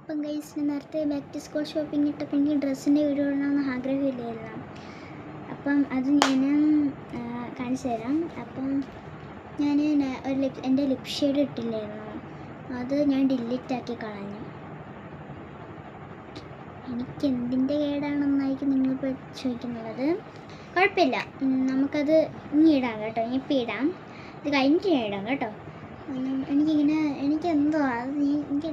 അപ്പം ഗൈസ് നേരത്തെ back to school shopping ഇട്ടപ്പോൾ എനിക്ക് ഡ്രസ്സിൻ്റെ വീഡിയോ ഇടണമെന്ന് ആഗ്രഹമില്ലായിരുന്നു. അപ്പം അത് ഞാൻ കാണിച്ചു തരാം. അപ്പം ഞാൻ എൻ്റെ ലിപ് ഷെയ്ഡ് ഇട്ടില്ലായിരുന്നു, അത് ഞാൻ ഡിലീറ്റാക്കി കളഞ്ഞു. എനിക്ക് എന്തിൻ്റെ കേടാണെന്നായിരിക്കും നിങ്ങളിപ്പോൾ ചോദിക്കുന്നുള്ളത്. കുഴപ്പമില്ല, നമുക്കത് ഇനി ഇടാം കേട്ടോ. ഇനിയിപ്പോൾ ഇടാം, ഇത് കഴിഞ്ഞിട്ട് ഞാൻ ഇടാം കേട്ടോ. എനിക്കെന്തോ അത്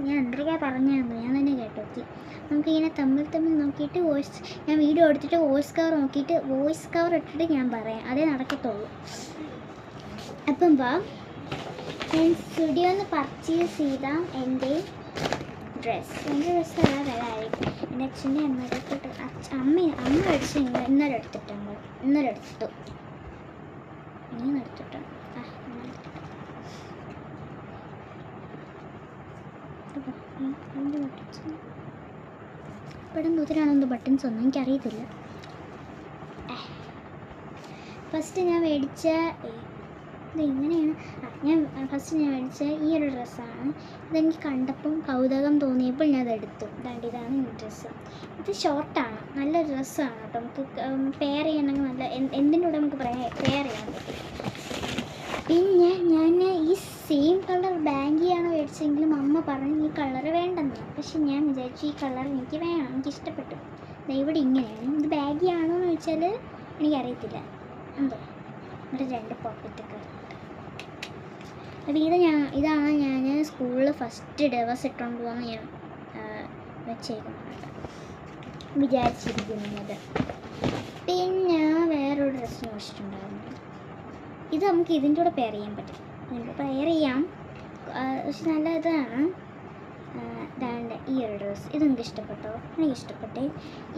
ഞാൻ എന്തൊക്കെ പറഞ്ഞായിരുന്നു, ഞാൻ തന്നെ കേട്ടോക്കി. നമുക്കിങ്ങനെ തമ്മിൽ നോക്കിയിട്ട് ഞാൻ വീഡിയോ എടുത്തിട്ട് വോയിസ് കവർ ഇട്ടിട്ട് ഞാൻ പറയാം, അതേ നടക്കത്തുള്ളൂ. അപ്പം ഞാൻ സ്റ്റുഡിയോന്ന് പർച്ചേസ് ചെയ്ത എൻ്റെ ഡ്രസ്സ് നല്ല വിലയായിരിക്കും. എൻ്റെ അച്ഛൻ്റെ അമ്മ മേടിച്ച് ഇന്നലെ എടുത്തിട്ടു. ഇവിടെ മുതലാണെന്തോ ബട്ടൺസ് ഒന്നും എനിക്കറിയത്തില്ല. ഫസ്റ്റ് ഞാൻ മേടിച്ച ഇതെങ്ങനെയാണ് ഞാൻ മേടിച്ച ഈ ഒരു ഡ്രസ്സാണ്. ഇതെനിക്ക് കണ്ടപ്പം കൗതുകം തോന്നിയപ്പോൾ ഞാൻ അതെടുത്തു. ഇതാണ് ഈ ഡ്രസ്സ്. ഇത് ഷോർട്ടാണ്, നല്ല ഡ്രസ്സാണ് കേട്ടോ. നമുക്ക് പെയർ ചെയ്യണമെങ്കിൽ നല്ല എന്തിൻ്റെ കൂടെ നമുക്ക് പെയർ ചെയ്യാൻ പറ്റും. പിന്നെ ഞാൻ ഈ സെയിം കളർ ബാങ്കിയാണ് മേടിച്ചെങ്കിലും അമ്മ പറഞ്ഞു ഈ കളർ വേണ്ടെന്ന്. പക്ഷെ ഞാൻ വിചാരിച്ചു ഈ കളർ എനിക്ക് വേണം, എനിക്കിഷ്ടപ്പെട്ടു. ഇവിടെ ഇങ്ങനെയാണ്. ഇത് ബാഗിയാണോ എന്ന് ചോദിച്ചാൽ എനിക്കറിയത്തില്ല, എന്തോ ഇവിടെ 2 പോക്കറ്റൊക്കെ ഉണ്ട്. അപ്പോൾ ഇതാണ് ഞാൻ സ്കൂളിൽ ഫസ്റ്റ് ദിവസം ഇട്ടുകൊണ്ട് പോകുന്ന ഞാൻ വിചാരിച്ചിരിക്കുന്നത്. പിന്നെ വേറൊരു ഡ്രസ്സ് മേടിച്ചിട്ടുണ്ടായിരുന്നു. ഇത് നമുക്ക് ഇതിൻ്റെ കൂടെ പെയർ ചെയ്യാൻ പറ്റും. പെയർ ചെയ്യാം, പക്ഷെ നല്ല ഇതാണ്. ഇതാണ്ട് ഈ ഒരു ഡ്രസ്സ്, ഇതെനിക്ക് ഇഷ്ടപ്പെട്ടോ, എനിക്കിഷ്ടപ്പെട്ടേ.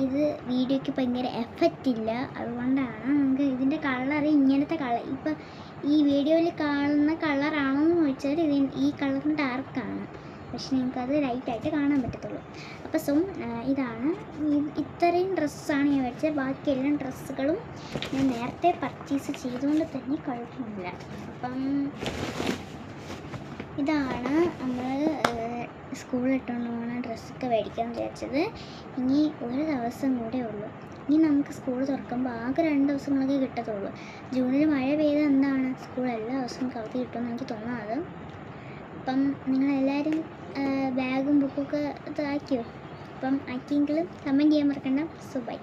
ഇത് വീഡിയോയ്ക്ക് ഭയങ്കര എഫക്റ്റ് ഇല്ല, അതുകൊണ്ടാണ്. നമുക്ക് ഇതിൻ്റെ കളർ ഇങ്ങനത്തെ കളർ ഇപ്പം ഈ വീഡിയോയിൽ കാണുന്ന കളറാണോ എന്ന് ചോദിച്ചാൽ ഈ കളറിന് ഡാർക്കാണ്, പക്ഷെ നിങ്ങൾക്കത് ലൈറ്റായിട്ട് കാണാൻ പറ്റത്തുള്ളൂ. അപ്പോൾ ഇതാണ്, ഇത്രയും ഡ്രസ്സാണ് ഞാൻ മേടിച്ചത്. ബാക്കി എല്ലാ ഡ്രസ്സുകളും ഞാൻ നേരത്തെ പർച്ചേസ് ചെയ്തുകൊണ്ട് തന്നെ കുഴപ്പമില്ല. അപ്പം ഇതാണ് നമ്മൾ സ്കൂളിലിട്ടുകൊണ്ട് പോകുന്ന ഡ്രസ്സൊക്കെ മേടിക്കാൻ വിചാരിച്ചത്. ഇനി ഒരു ദിവസം കൂടെ ഉള്ളൂ. ഇനി നമുക്ക് സ്കൂൾ തുറക്കുമ്പോൾ ആകെ 2 ദിവസങ്ങളൊക്കെ കിട്ടത്തുള്ളൂ. ജൂണിൽ മഴ പെയ്ത് എന്താണ് സ്കൂൾ എല്ലാ ദിവസവും അവധി കിട്ടുമെന്ന് എനിക്ക് തോന്നുന്നത്. അപ്പം നിങ്ങളെല്ലാവരും ബാഗും ബുക്കൊക്കെ ആക്കിയോ? അപ്പം ആക്കിയെങ്കിലും കമൻറ്റ് ചെയ്യാൻ മറക്കണ്ട. ബൈ.